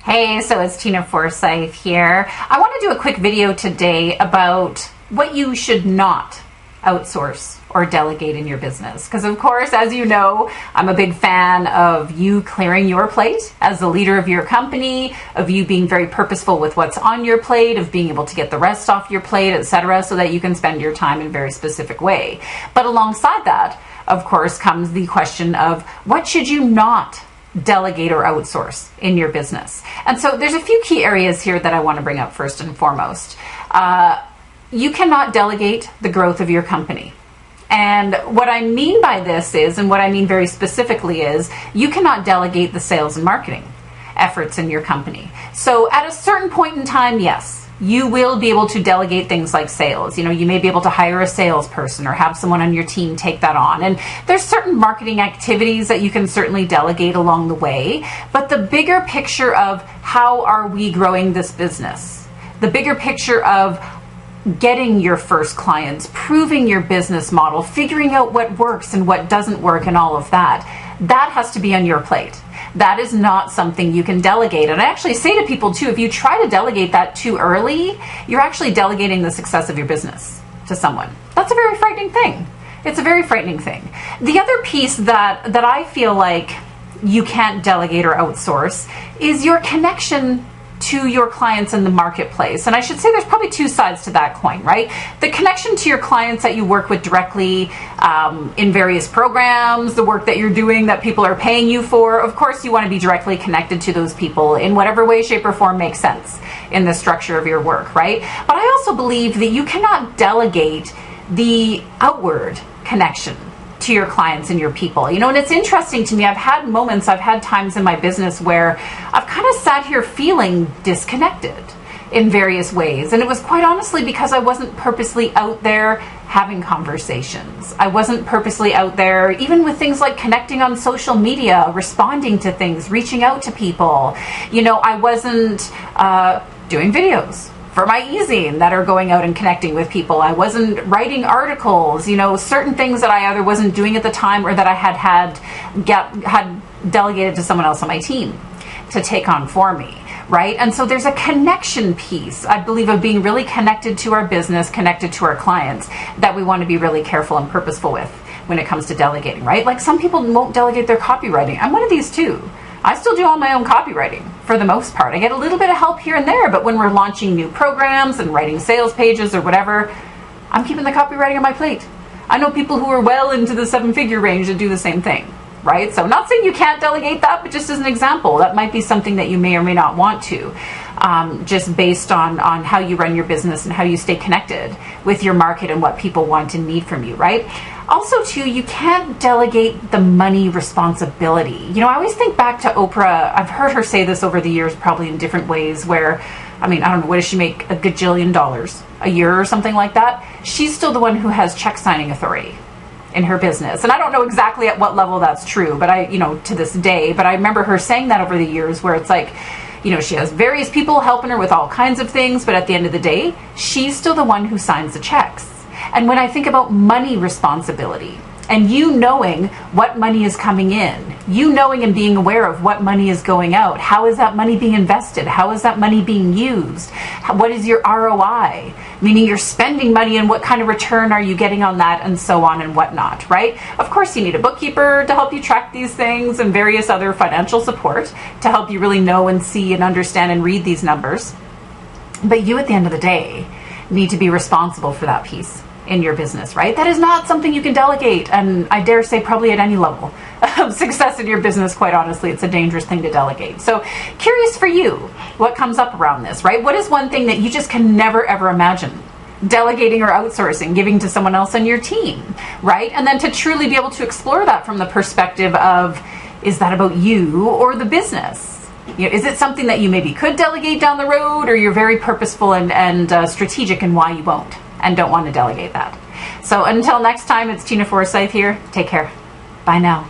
Hey, so it's Tina Forsyth here. I want to do a quick video today about what you should not outsource or delegate in your business. Because of course, as you know, I'm a big fan of you clearing your plate as the leader of your company, of you being very purposeful with what's on your plate, of being able to get the rest off your plate, etc., so that you can spend your time in a very specific way. But alongside that, of course, comes the question of what should you not delegate or outsource in your business. And so there's a few key areas here that I want to bring up first and foremost. You cannot delegate the growth of your company. And what I mean by this is, and what I mean very specifically is, you cannot delegate the sales and marketing efforts in your company. So at a certain point in time, yes, you will be able to delegate things like sales. You may be able to hire a salesperson or have someone on your team take that on. And there's certain marketing activities that you can certainly delegate along the way. But the bigger picture of how are we growing this business, the bigger picture of getting your first clients, proving your business model, figuring out what works and what doesn't work and all of that, that has to be on your plate. That is not something you can delegate. And I actually say to people too, if you try to delegate that too early, you're actually delegating the success of your business to someone. That's a very frightening thing. It's a very frightening thing. The other piece that I feel like you can't delegate or outsource is your connection to your clients in the marketplace. And I should say there's probably two sides to that coin, right? The connection to your clients that you work with directly in various programs, the work that you're doing that people are paying you for. Of course, you want to be directly connected to those people in whatever way, shape, or form makes sense in the structure of your work, right? But I also believe that you cannot delegate the outward connection to your clients and your people. And it's interesting to me, I've had times in my business where I've kind of sat here feeling disconnected in various ways. And it was quite honestly because I wasn't purposely out there having conversations. I wasn't purposely out there, even with things like connecting on social media, responding to things, reaching out to people. I wasn't doing videos for my e-zine that are going out and connecting with people. I wasn't writing articles, certain things that I either wasn't doing at the time or that I had delegated to someone else on my team to take on for me, right? And so there's a connection piece, I believe, of being really connected to our business, connected to our clients, that we want to be really careful and purposeful with when it comes to delegating, right? Like some people won't delegate their copywriting. I'm one of these too. I still do all my own copywriting for the most part. I get a little bit of help here and there, but when we're launching new programs and writing sales pages or whatever, I'm keeping the copywriting on my plate. I know people who are well into the 7-figure range that do the same thing, right? So I'm not saying you can't delegate that, but just as an example, that might be something that you may or may not want to, just based on how you run your business and how you stay connected with your market and what people want and need from you, right? Also, too, you can't delegate the money responsibility. I always think back to Oprah. I've heard her say this over the years, probably in different ways, where, I don't know, what does she make? $1 gajillion a year or something like that? She's still the one who has check signing authority in her business. And I don't know exactly at what level that's true, but to this day, but I remember her saying that over the years where it's like, she has various people helping her with all kinds of things, but at the end of the day, she's still the one who signs the checks. And when I think about money responsibility and you knowing what money is coming in, you knowing and being aware of what money is going out, how is that money being invested? How is that money being used? What is your ROI? Meaning you're spending money and what kind of return are you getting on that, and so on and whatnot, right? Of course, you need a bookkeeper to help you track these things and various other financial support to help you really know and see and understand and read these numbers. But you, at the end of the day, need to be responsible for that piece in your business, right? That is not something you can delegate, and I dare say probably at any level of success in your business, quite honestly, it's a dangerous thing to delegate. So curious for you, what comes up around this, right? What is one thing that you just can never ever imagine delegating or outsourcing, giving to someone else on your team, right? And then to truly be able to explore that from the perspective of, is that about you or the business? Is it something that you maybe could delegate down the road, or you're very purposeful and strategic in why you won't and don't want to delegate that? So until next time, it's Tina Forsyth here. Take care. Bye now.